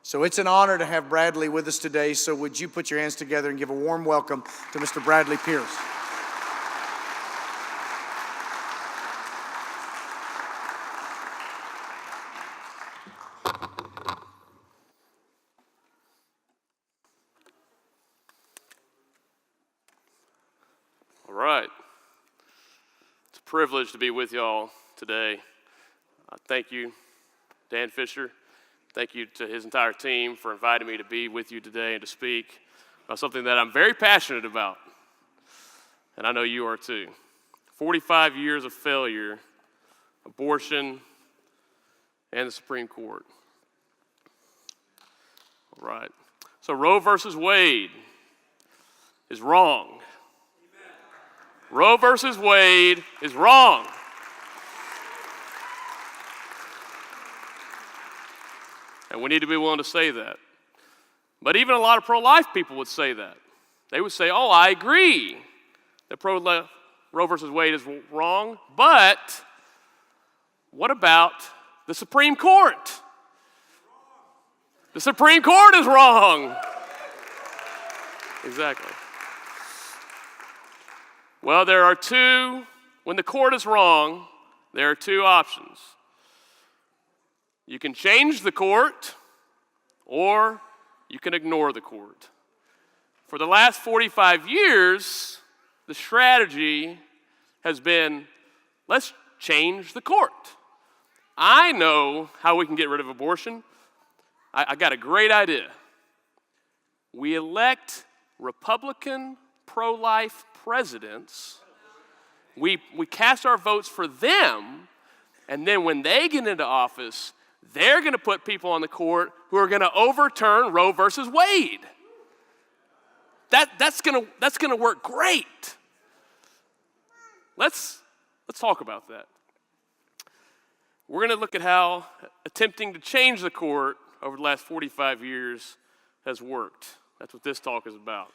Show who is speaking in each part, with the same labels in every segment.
Speaker 1: So it's an honor to have Bradley with us today. So would you put your hands together and give a warm welcome to Mr. Bradley Pierce.
Speaker 2: All right. It's a privilege to be with y'all today. Thank you, Dan Fisher. Thank you to his entire team for inviting me to be with you today and to speak about something that I'm very passionate about, and I know you are too. 45 years of failure, abortion, and the Supreme Court. All right. So Roe versus Wade is wrong. Roe versus Wade is wrong. And we need to be willing to say that. But even a lot of pro-life people would say that. They would say, oh, I agree that Roe versus Wade is wrong, but what about the Supreme Court? The Supreme Court is wrong. Exactly. Well, when the court is wrong, there are two options. You can change the court, or you can ignore the court. For the last 45 years, the strategy has been, let's change the court. I know how we can get rid of abortion. I got a great idea. We elect Republican pro-life presidents. We cast our votes for them, and then when they get into office, they're going to put people on the court who are going to overturn Roe versus Wade. That's going to work great. Let's talk about that. We're going to look at how attempting to change the court over the last 45 years has worked. That's what this talk is about.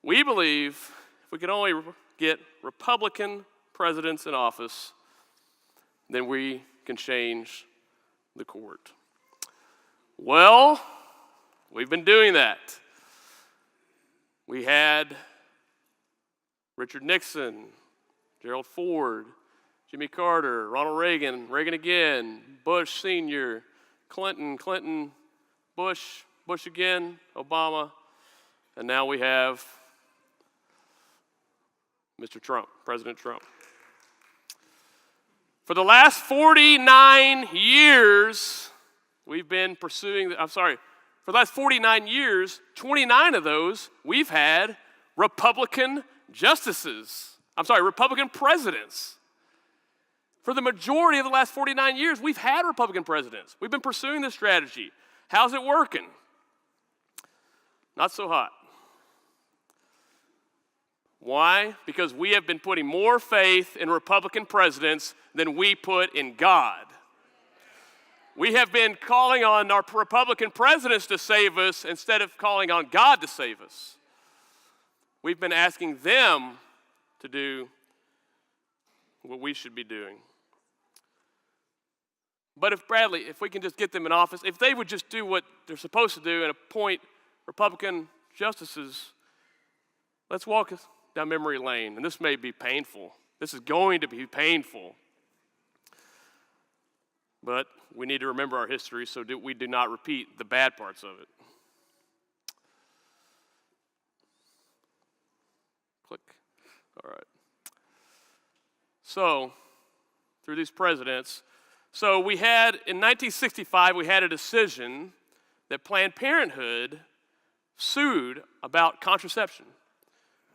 Speaker 2: We believe if we could only get Republican presidents in office, then we can change the court. Well, we've been doing that. We had Richard Nixon, Gerald Ford, Jimmy Carter, Ronald Reagan, Reagan again, Bush Sr., Clinton, Bush again, Obama, and now we have Mr. Trump, President Trump. For the last 49 years, we've been pursuing, for the last 49 years, 29 of those, we've had Republican presidents. For the majority of the last 49 years, we've had Republican presidents. We've been pursuing this strategy. How's it working? Not so hot. Why? Because we have been putting more faith in Republican presidents than we put in God. We have been calling on our Republican presidents to save us instead of calling on God to save us. We've been asking them to do what we should be doing. But if we can just get them in office, if they would just do what they're supposed to do and appoint Republican justices, let's walk down memory lane. And this may be painful. This is going to be painful. But we need to remember our history so that we do not repeat the bad parts of it. Click. All right. So, through these presidents, we had, in 1965, we had a decision that Planned Parenthood sued about contraception.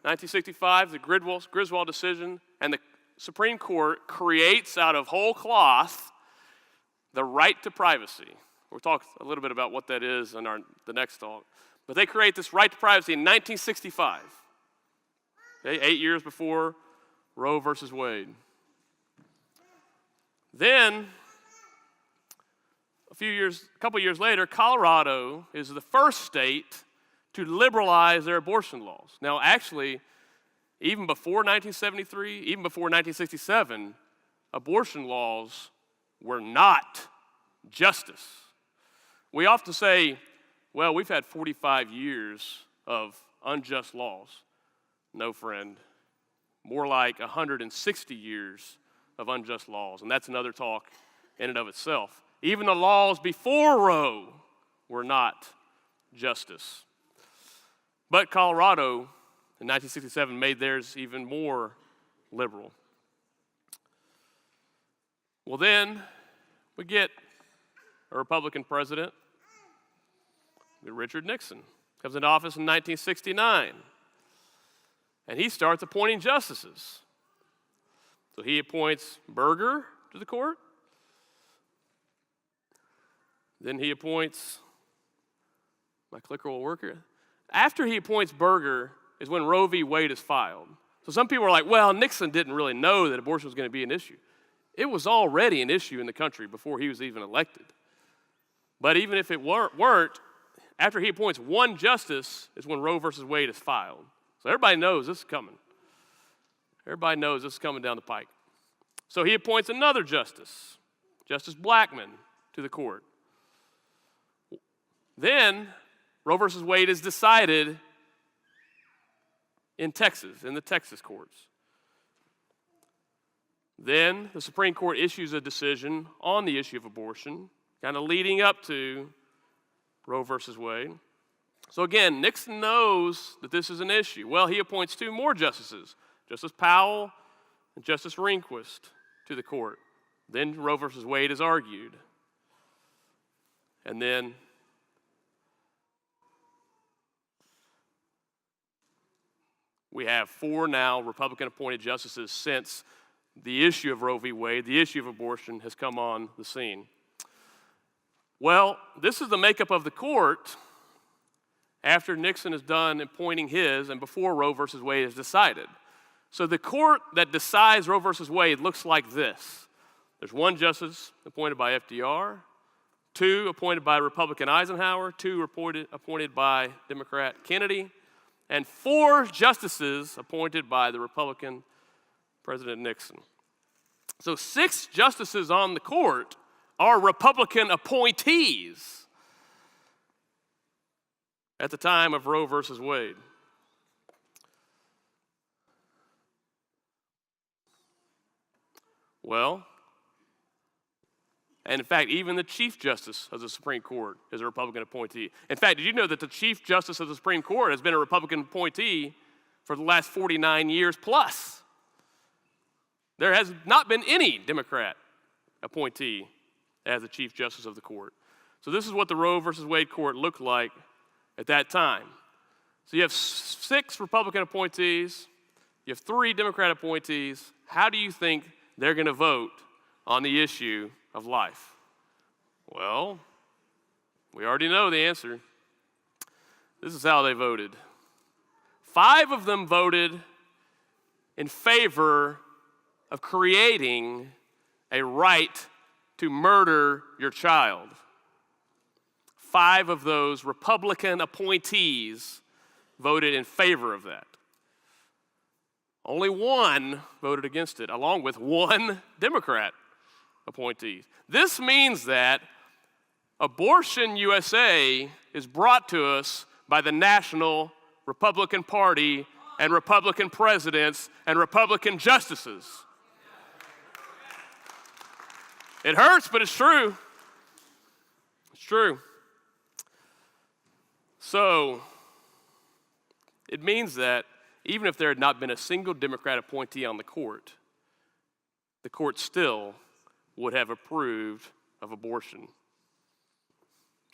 Speaker 2: 1965, the Griswold decision, and the Supreme Court creates out of whole cloth the right to privacy. We'll talk a little bit about what that is in the next talk. But they create this right to privacy in 1965, okay, 8 years before Roe versus Wade. Then, a couple years later, Colorado is the first state to liberalize their abortion laws. Now, actually, even before 1973, even before 1967, abortion laws were not justice. We often say, well, we've had 45 years of unjust laws. No, friend. More like 160 years of unjust laws, and that's another talk in and of itself. Even the laws before Roe were not justice. But Colorado in 1967 made theirs even more liberal. Well, then we get a Republican president, Richard Nixon, comes into office in 1969, and he starts appointing justices. So he appoints Berger to the court. Then he appoints, my clicker will work here. After he appoints Berger is when Roe v. Wade is filed. So some people are like, well, Nixon didn't really know that abortion was going to be an issue. It was already an issue in the country before he was even elected. But even if it weren't, after he appoints one justice is when Roe versus Wade is filed. So everybody knows this is coming. Everybody knows this is coming down the pike. So he appoints another justice, Justice Blackmun, to the court. Then Roe versus Wade is decided in Texas, in the Texas courts. Then the Supreme Court issues a decision on the issue of abortion, kind of leading up to Roe versus Wade. So again, Nixon knows that this is an issue. Well, he appoints two more justices, Justice Powell and Justice Rehnquist, to the court. Then Roe versus Wade is argued. And then we have four now Republican-appointed justices since the issue of Roe v. Wade, the issue of abortion, has come on the scene. Well, this is the makeup of the court after Nixon is done appointing his and before Roe versus Wade is decided. So the court that decides Roe versus Wade looks like this. There's one justice appointed by FDR, two appointed by Republican Eisenhower, two appointed by Democrat Kennedy, and four justices appointed by the Republican President Nixon. So 6 justices on the court are Republican appointees at the time of Roe versus Wade. Well, and in fact, even the Chief Justice of the Supreme Court is a Republican appointee. In fact, did you know that the Chief Justice of the Supreme Court has been a Republican appointee for the last 49 years plus? There has not been any Democrat appointee as the Chief Justice of the court. So this is what the Roe versus Wade court looked like at that time. So you have 6 Republican appointees, you have 3 Democrat appointees. How do you think they're going to vote on the issue of life? Well, we already know the answer. This is how they voted. 5 of them voted in favor of creating a right to murder your child. 5 of those Republican appointees voted in favor of that. Only 1 voted against it, along with 1 Democrat appointee. This means that Abortion USA is brought to us by the National Republican Party and Republican presidents and Republican justices. It hurts, but it's true. It's true. So, it means that even if there had not been a single Democrat appointee on the court still would have approved of abortion,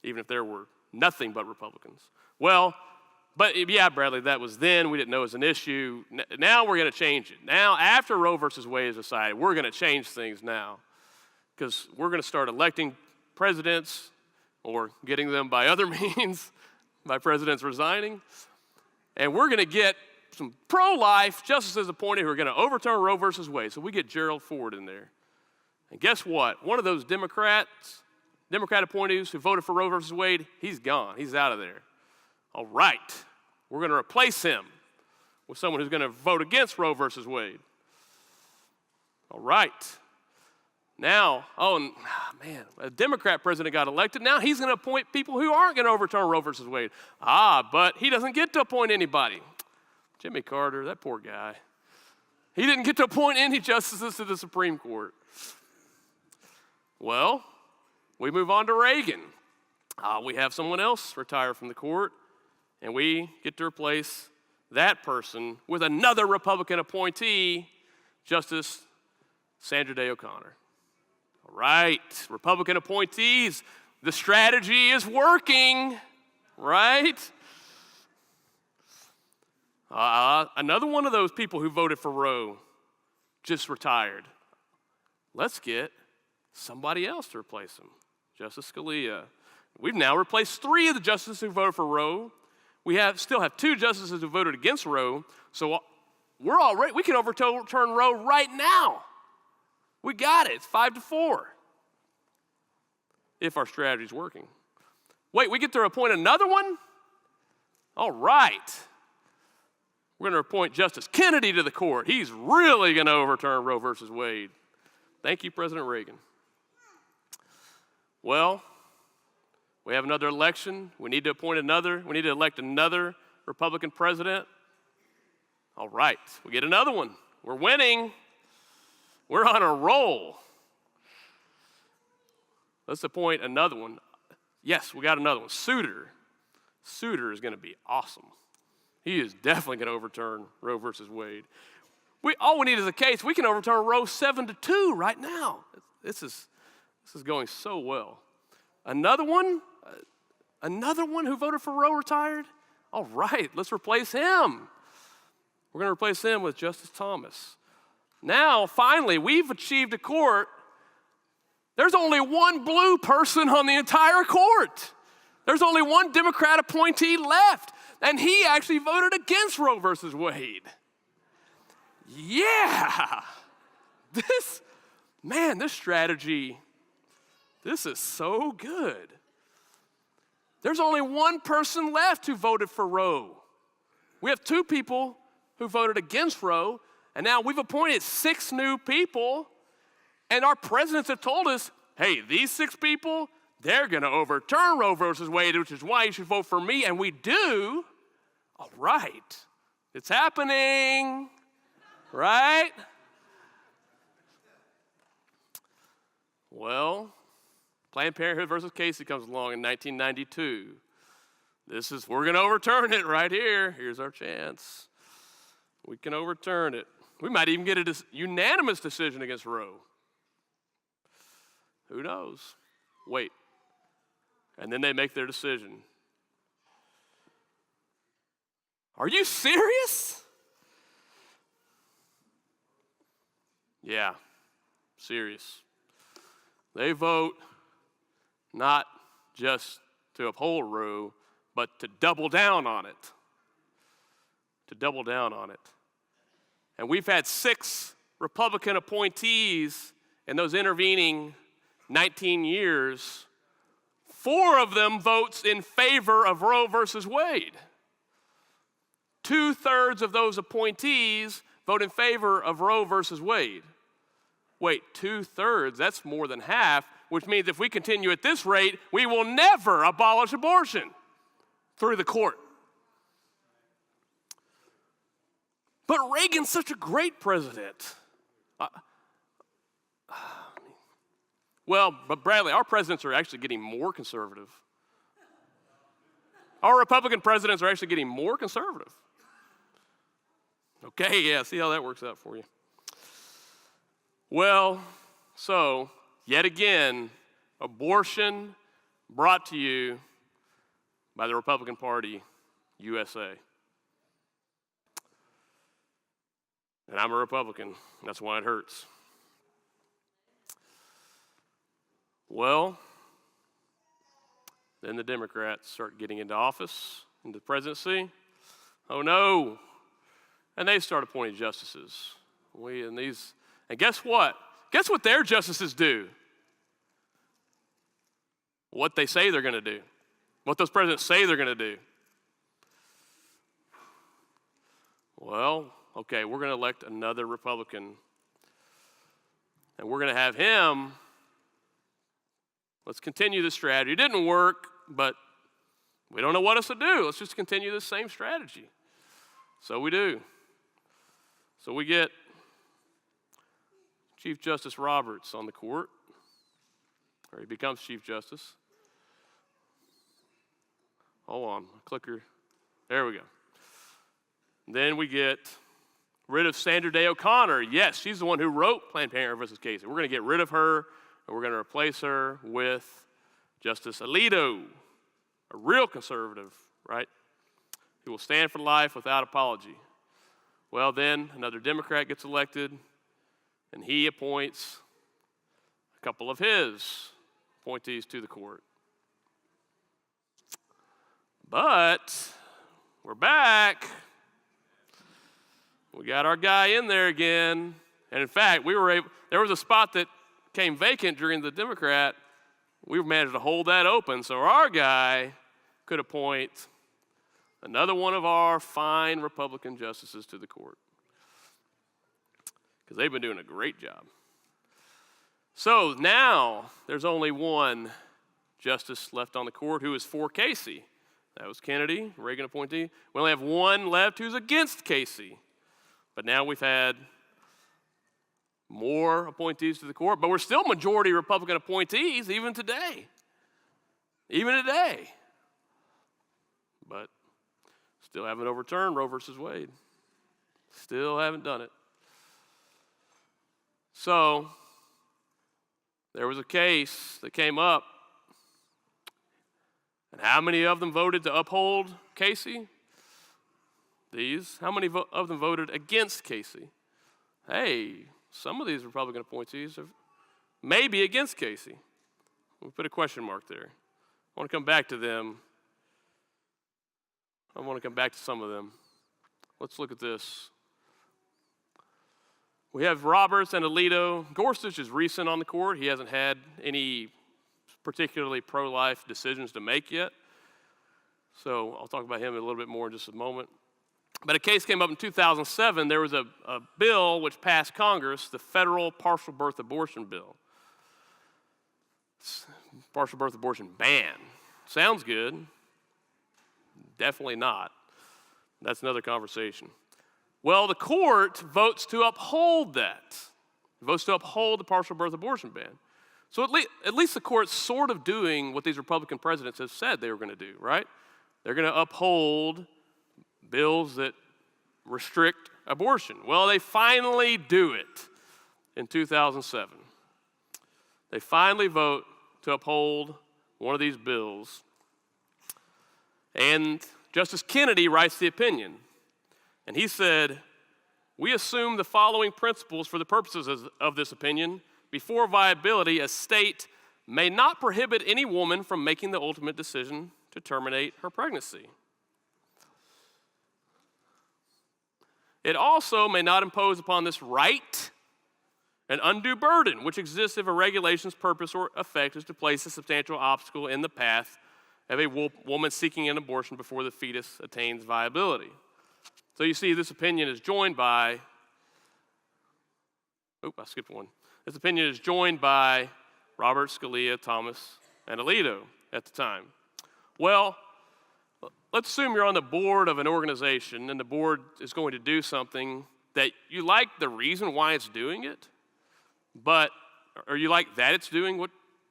Speaker 2: even if there were nothing but Republicans. Well, but yeah, Bradley, that was then. We didn't know it was an issue. Now we're going to change it. Now, after Roe versus Wade is decided, we're going to change things now because we're going to start electing presidents or getting them by other means, by presidents resigning, and we're going to get some pro-life justices appointed who are going to overturn Roe versus Wade. So we get Gerald Ford in there. And guess what? One of those Democrat appointees who voted for Roe versus Wade, he's gone. He's out of there. All right. We're going to replace him with someone who's going to vote against Roe versus Wade. All right. Now, man, a Democrat president got elected. Now he's going to appoint people who aren't going to overturn Roe versus Wade. But he doesn't get to appoint anybody. Jimmy Carter, that poor guy. He didn't get to appoint any justices to the Supreme Court. Well, we move on to Reagan. We have someone else retire from the court, and we get to replace that person with another Republican appointee, Justice Sandra Day O'Connor. All right, Republican appointees, the strategy is working, right? Another one of those people who voted for Roe just retired. Let's get somebody else to replace him, Justice Scalia. We've now replaced 3 of the justices who voted for Roe. We still have 2 justices who voted against Roe, so we can overturn Roe right now. We got it. It's 5-4 if our strategy's working. Wait, we get to appoint another one? All right. We're going to appoint Justice Kennedy to the court. He's really going to overturn Roe versus Wade. Thank you, President Reagan. Well, we have another election. We need to elect another Republican president. All right, we get another one. We're winning. We're on a roll. Let's appoint another one. Yes, we got another one. Souter. Souter is going to be awesome. He is definitely going to overturn Roe versus Wade. All we need is a case. We can overturn Roe 7-2 right now. This is going so well. Another one who voted for Roe retired? All right, let's replace him. We're going to replace him with Justice Thomas. Now, finally, we've achieved a court. There's only one blue person on the entire court. There's only one Democrat appointee left, and he actually voted against Roe versus Wade. Yeah. This strategy, this is so good. There's only one person left who voted for Roe. We have 2 people who voted against Roe, and now we've appointed 6 new people, and our presidents have told us, hey, these 6 people, they're going to overturn Roe versus Wade, which is why you should vote for me, and we do. All right, it's happening, right? Well, Planned Parenthood versus Casey comes along in 1992. We're going to overturn it right here. Here's our chance. We can overturn it. We might even get a unanimous decision against Roe. Who knows? Wait. And then they make their decision. Are you serious? Yeah, serious. They vote not just to uphold Roe, but to double down on it. To double down on it. And we've had 6 Republican appointees in those intervening 19 years. 4 of them votes in favor of Roe versus Wade. 2/3 of those appointees vote in favor of Roe versus Wade. Wait, 2/3, that's more than half, which means if we continue at this rate, we will never abolish abortion through the court. But Reagan's such a great president. But Bradley, our presidents are actually getting more conservative. Our Republican presidents are actually getting more conservative. Okay, yeah, see how that works out for you. Well, so, yet again, abortion brought to you by the Republican Party, USA. And I'm a Republican. That's why it hurts. Well, then the Democrats start getting into office, into the presidency. Oh no. And they start appointing justices. And guess what? Guess what their justices do? What they say they're going to do. What those presidents say they're going to do. Well, okay, we're going to elect another Republican. And we're going to have him. Let's continue this strategy. It didn't work, but we don't know what else to do. Let's just continue this same strategy. So we do. So we get Chief Justice Roberts on the court, or he becomes Chief Justice. Hold on, clicker. There we go. Then we get rid of Sandra Day O'Connor. Yes, she's the one who wrote Planned Parenthood versus Casey. We're going to get rid of her, and we're going to replace her with Justice Alito, a real conservative, right? Who will stand for life without apology. Well, then another Democrat gets elected, and he appoints a couple of his appointees to the court. But we're back. We got our guy in there again. And in fact, there was a spot that came vacant during the Democrat. We managed to hold that open, so our guy could appoint another one of our fine Republican justices to the court, because they've been doing a great job. So now there's only one justice left on the court who is for Casey. That was Kennedy, Reagan appointee. We only have one left who's against Casey. But now we've had more appointees to the court, but we're still majority Republican appointees even today. Even today. But still haven't overturned Roe versus Wade. Still haven't done it. So there was a case that came up. And how many of them voted to uphold Casey? These. How many of them voted against Casey? Hey, some of these Republican appointees are maybe against Casey. We put a question mark there. I want to come back to them. I want to come back to some of them. Let's look at this. We have Roberts and Alito. Gorsuch is recent on the court. He hasn't had any particularly pro-life decisions to make yet. So I'll talk about him a little bit more in just a moment. But a case came up in 2007. There was a bill which passed Congress, the federal partial birth abortion bill. Partial birth abortion ban. Sounds good. Definitely not. That's another conversation. Well, the court votes to uphold that. It votes to uphold the partial birth abortion ban. So at least the court's sort of doing what these Republican presidents have said they were going to do, right? They're going to uphold bills that restrict abortion. Well, they finally do it in 2007. They finally vote to uphold one of these bills. And Justice Kennedy writes the opinion. And he said, "We assume the following principles for the purposes of this opinion. Before viability, a state may not prohibit any woman from making the ultimate decision to terminate her pregnancy. It also may not impose upon this right an undue burden, which exists if a regulation's purpose or effect is to place a substantial obstacle in the path of a woman seeking an abortion before the fetus attains viability." So you see, this opinion is joined by, I skipped one. This opinion is joined by Roberts, Scalia, Thomas, and Alito at the time. Well, let's assume you're on the board of an organization and the board is going to do something that you like the reason why it's doing it, or you like that it's doing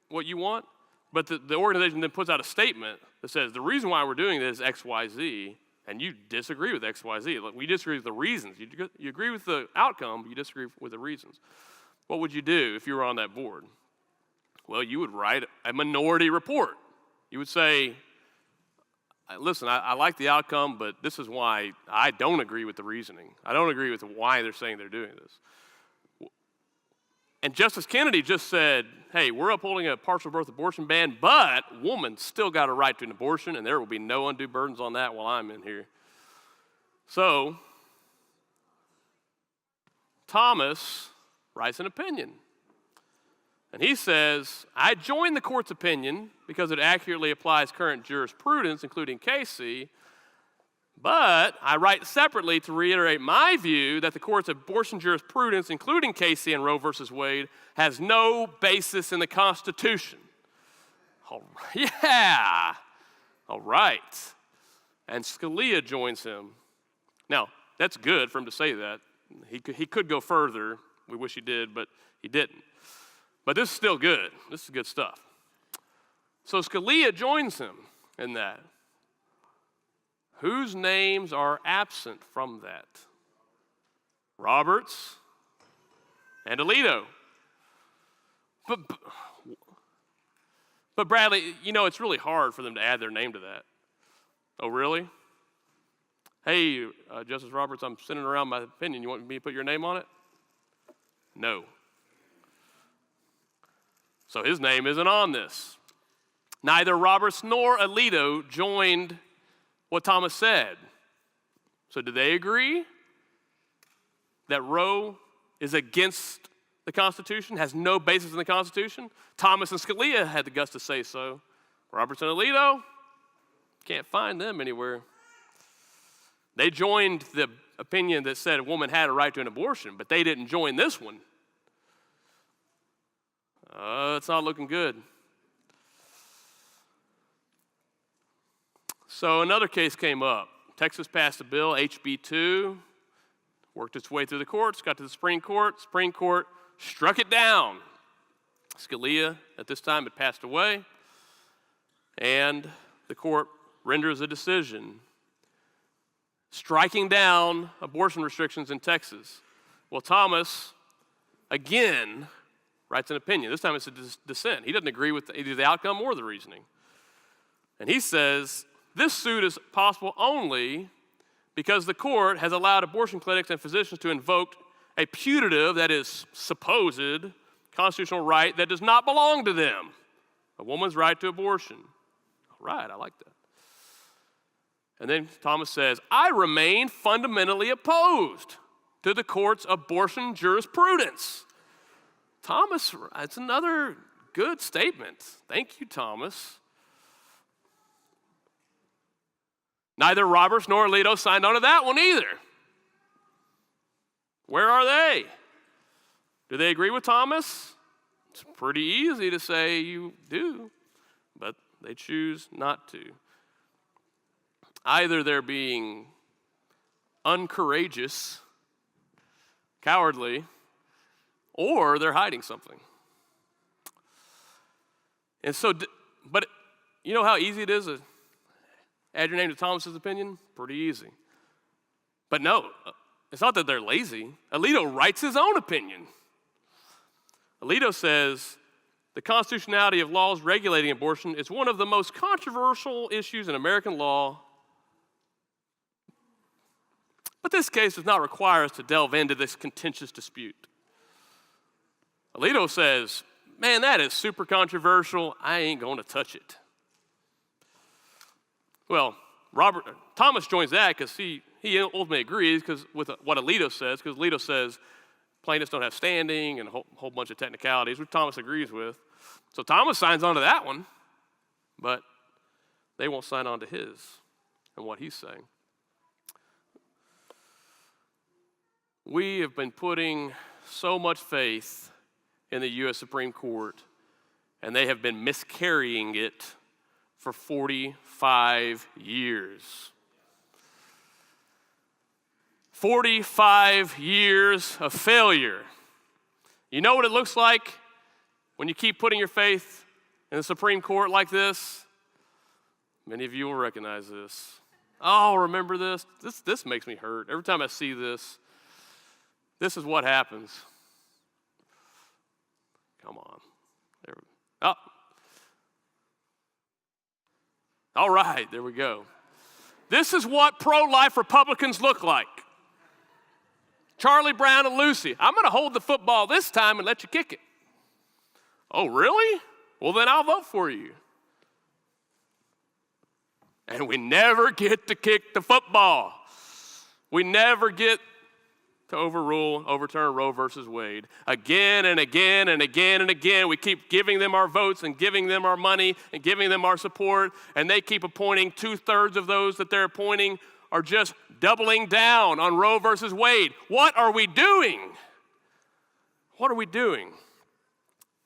Speaker 2: what you want, but the organization then puts out a statement that says the reason why we're doing this is X, Y, Z, and you disagree with X, Y, Z. We disagree with the reasons. You agree with the outcome, but you disagree with the reasons. What would you do if you were on that board? Well, you would write a minority report. You would say, listen, I like the outcome, but this is why I don't agree with the reasoning. I don't agree with why they're saying they're doing this. And Justice Kennedy just said, hey, we're upholding a partial birth abortion ban, but woman still got a right to an abortion, and there will be no undue burdens on that while I'm in here. So Thomas writes an opinion. And he says, I join the court's opinion because it accurately applies current jurisprudence, including Casey, But I write separately to reiterate my view that the court's abortion jurisprudence, including Casey and Roe versus Wade, has no basis in the Constitution. All right. Yeah. All right. And Scalia joins him. Now, that's good for him to say that. He could go further. We wish he did, but he didn't. But this is still good. This is good stuff. So Scalia joins him in that. Whose names are absent from that? Roberts and Alito. But Bradley, you know, it's really hard for them to add their name to that. Oh, really? Hey, Justice Roberts, I'm sending around my opinion. You want me to put your name on it? No. So his name isn't on this. Neither Roberts nor Alito joined what Thomas said. So do they agree that Roe is against the Constitution, has no basis in the Constitution? Thomas and Scalia had the guts to say so. Roberts and Alito, can't find them anywhere. They joined the opinion that said a woman had a right to an abortion, but they didn't join this one. It's not looking good. So another case came up. Texas passed a bill, HB 2, worked its way through the courts, got to the Supreme Court. Supreme Court struck it down. Scalia, at this time, had passed away, and the court renders a decision striking down abortion restrictions in Texas. Well, Thomas, again, writes an opinion. This time it's a dissent. He doesn't agree with either the outcome or the reasoning. And he says, this suit is possible only because the court has allowed abortion clinics and physicians to invoke a putative, that is supposed, constitutional right that does not belong to them, a woman's right to abortion. All right, I like that. And then Thomas says, I remain fundamentally opposed to the court's abortion jurisprudence. Thomas, that's another good statement. Thank you, Thomas. Neither Roberts nor Alito signed on to that one either. Where are they? Do they agree with Thomas? It's pretty easy to say you do, but they choose not to. Either they're being uncourageous, cowardly, or they're hiding something. And so, but you know how easy it is to add your name to Thomas's opinion? Pretty easy. But no, it's not that they're lazy. Alito writes his own opinion. Alito says, the constitutionality of laws regulating abortion is one of the most controversial issues in American law. But this case does not require us to delve into this contentious dispute. Alito says, man, that is super controversial. I ain't going to touch it. Well, Thomas joins that because he ultimately agrees with what Alito says, because Alito says plaintiffs don't have standing and a whole bunch of technicalities, which Thomas agrees with. So Thomas signs on to that one, but they won't sign on to his and what he's saying. We have been putting so much faith in the U.S. Supreme Court, and they have been miscarrying it for 45 years. 45 years of failure. You know what it looks like when you keep putting your faith in the Supreme Court like this? Many of you will recognize this. Oh, remember this? This makes me hurt. Every time I see this, this is what happens. Come on. There we go. Oh. All right, there we go. This is what pro-life Republicans look like. Charlie Brown and Lucy, I'm going to hold the football this time and let you kick it. Oh, really? Well, then I'll vote for you. And we never get to kick the football. We never get to overturn Roe versus Wade. Again and again and again and again, we keep giving them our votes and giving them our money and giving them our support, and they keep appointing 2/3 of those that they're appointing are just doubling down on Roe versus Wade. What are we doing? What are we doing?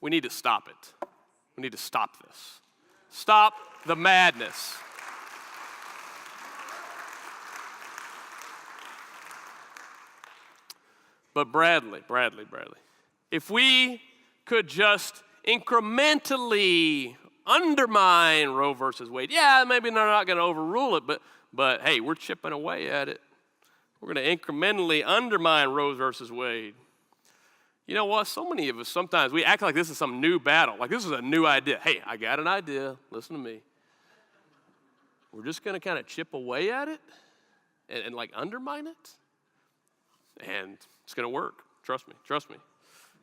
Speaker 2: We need to stop it. We need to stop this. Stop the madness. But Bradley, if we could just incrementally undermine Roe versus Wade, yeah, maybe they're not going to overrule it, but hey, we're chipping away at it. We're going to incrementally undermine Roe versus Wade. You know what? So many of us, sometimes we act like this is some new battle, like this is a new idea. Hey, I got an idea. Listen to me. We're just going to kind of chip away at it and like undermine it. And it's going to work. Trust me.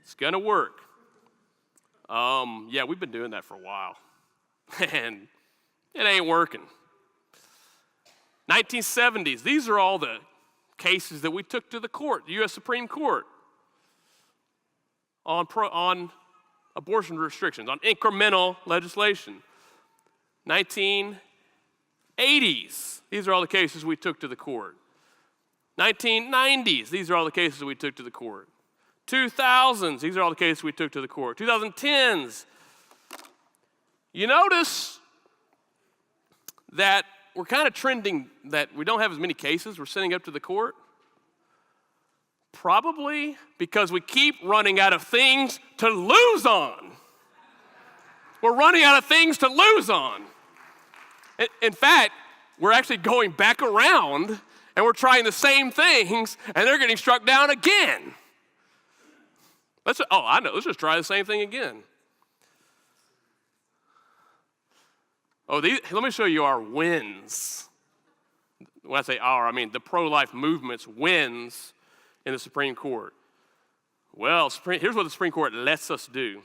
Speaker 2: It's going to work. Yeah, we've been doing that for a while. And it ain't working. 1970s, these are all the cases that we took to the court, the U.S. Supreme Court, on abortion restrictions, on incremental legislation. 1980s, these are all the cases we took to the court. 1990s, these are all the cases we took to the court. 2000s, these are all the cases we took to the court. 2010s, you notice that we're kind of trending that we don't have as many cases we're sending up to the court. Probably because we keep running out of things to lose on. We're running out of things to lose on. In fact, we're actually going back around and we're trying the same things, and they're getting struck down again. Let's just try the same thing again. Let me show you our wins. When I say our, I mean the pro-life movement's wins in the Supreme Court. Well, here's what the Supreme Court lets us do.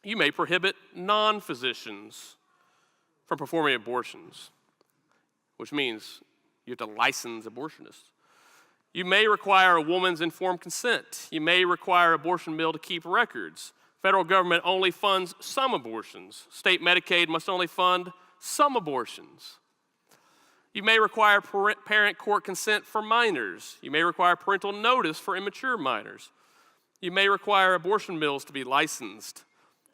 Speaker 2: You may prohibit non-physicians from performing abortions, which means you have to license abortionists. You may require a woman's informed consent. You may require an abortion mill to keep records. Federal government only funds some abortions. State Medicaid must only fund some abortions. You may require parent court consent for minors. You may require parental notice for immature minors. You may require abortion mills to be licensed.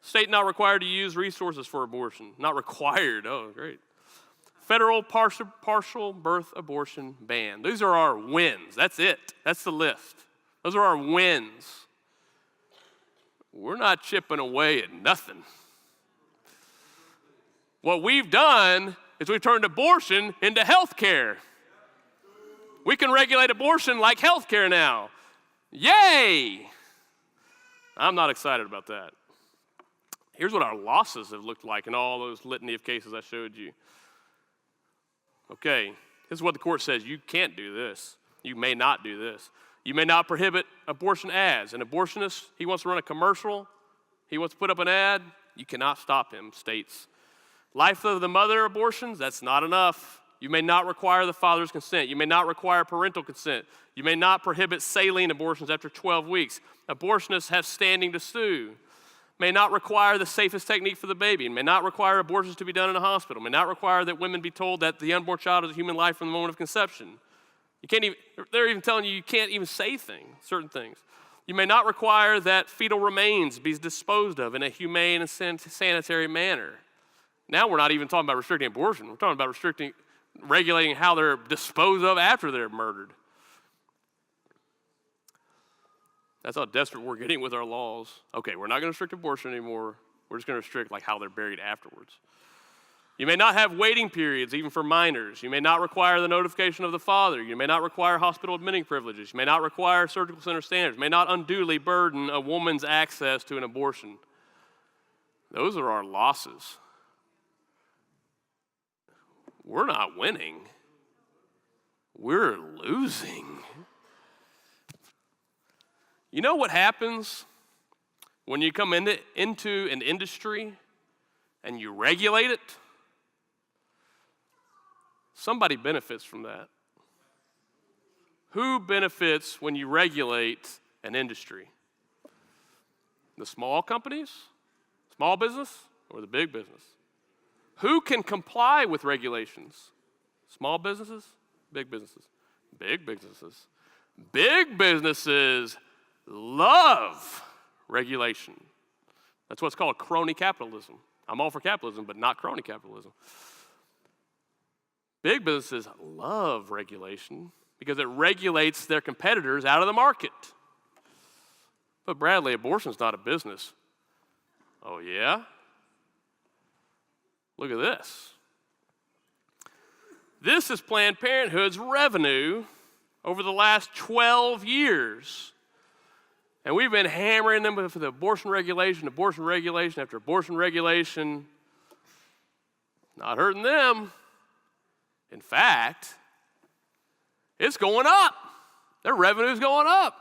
Speaker 2: State not required to use resources for abortion. Not required, oh great. Federal partial birth abortion ban. These are our wins. That's it. That's the list. Those are our wins. We're not chipping away at nothing. What we've done is we've turned abortion into health care. We can regulate abortion like health care now. Yay! I'm not excited about that. Here's what our losses have looked like in all those litany of cases I showed you. Okay, this is what the court says. You can't do this. You may not do this. You may not prohibit abortion ads. An abortionist, he wants to run a commercial. He wants to put up an ad. You cannot stop him, states. Life of the mother abortions, that's not enough. You may not require the father's consent. You may not require parental consent. You may not prohibit saline abortions after 12 weeks. Abortionists have standing to sue. May not require the safest technique for the baby, and may not require abortions to be done in a hospital, may not require that women be told that the unborn child is a human life from the moment of conception. They're even telling you can't even say certain things. You may not require that fetal remains be disposed of in a humane and sanitary manner. Now we're not even talking about restricting abortion. We're talking about regulating how they're disposed of after they're murdered. That's how desperate we're getting with our laws. Okay, we're not going to restrict abortion anymore. We're just going to restrict how they're buried afterwards. You may not have waiting periods, even for minors. You may not require the notification of the father. You may not require hospital admitting privileges. You may not require surgical center standards. You may not unduly burden a woman's access to an abortion. Those are our losses. We're not winning. We're losing. You know what happens when you come into an industry and you regulate it? Somebody benefits from that. Who benefits when you regulate an industry? The small companies, small business, or the big business? Who can comply with regulations? Small businesses, Big businesses. Big businesses. Big businesses love regulation. That's what's called crony capitalism. I'm all for capitalism, but not crony capitalism. Big businesses love regulation because it regulates their competitors out of the market. But Bradley, abortion's not a business. Oh, yeah? Look at this. This is Planned Parenthood's revenue over the last 12 years. And we've been hammering them with the abortion regulation after abortion regulation. Not hurting them. In fact, it's going up. Their revenue's going up.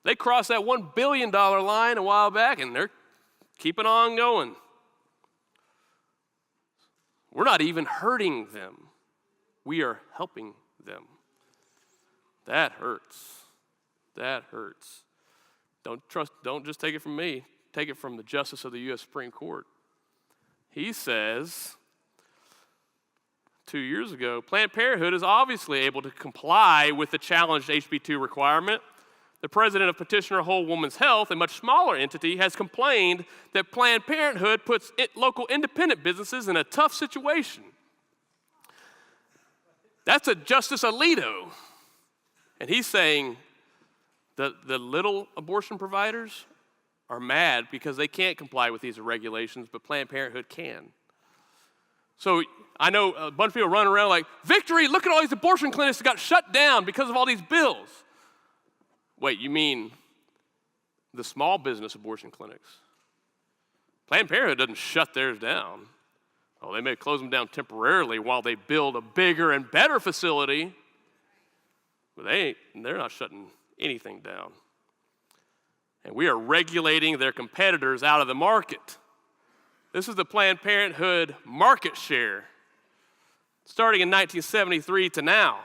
Speaker 2: They crossed that $1 billion line a while back, and they're keeping on going. We're not even hurting them. We are helping them. That hurts. That hurts. Don't just take it from me. Take it from the Justice of the U.S. Supreme Court. He says, 2 years ago, Planned Parenthood is obviously able to comply with the challenged HB2 requirement. The president of Petitioner Whole Woman's Health, a much smaller entity, has complained that Planned Parenthood puts local independent businesses in a tough situation. That's a Justice Alito. And he's saying the little abortion providers are mad because they can't comply with these regulations, but Planned Parenthood can. So I know a bunch of people running around like, victory, look at all these abortion clinics that got shut down because of all these bills. Wait, you mean the small business abortion clinics? Planned Parenthood doesn't shut theirs down. Oh, they may close them down temporarily while they build a bigger and better facility, but they're not shutting anything down. And we are regulating their competitors out of the market. This is the Planned Parenthood market share, starting in 1973 to now.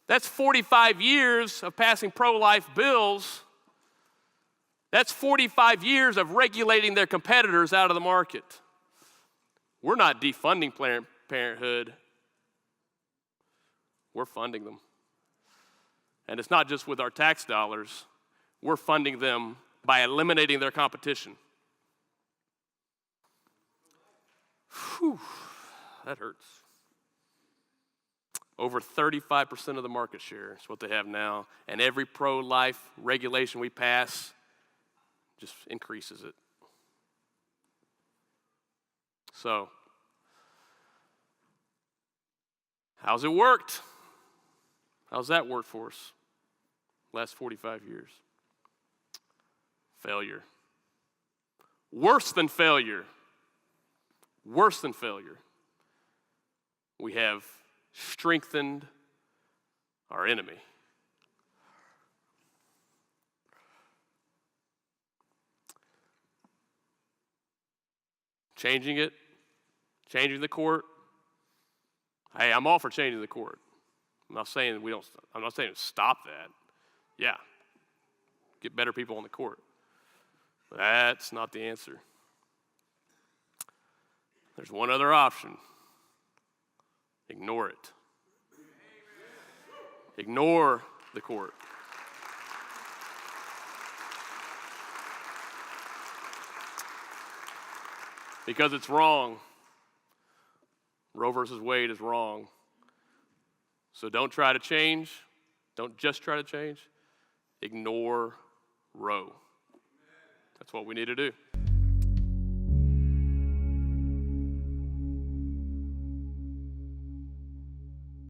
Speaker 2: That's 45 years of passing pro-life bills. That's 45 years of regulating their competitors out of the market. We're not defunding Planned Parenthood. We're funding them. And it's not just with our tax dollars. We're funding them by eliminating their competition. Whew, that hurts. Over 35% of the market share is what they have now, and every pro-life regulation we pass just increases it. So, how's it worked? How's that worked for us? Last 45 years. Failure. Worse than failure. Worse than failure. We have strengthened our enemy. Changing it, changing the court. Hey, I'm all for changing the court. I'm not saying stop that. Yeah, get better people on the court. But that's not the answer. There's one other option. Ignore it. Ignore the court. Because it's wrong. Roe versus Wade is wrong. So don't try to change. Don't just try to change. Ignore Roe. That's what we need to do.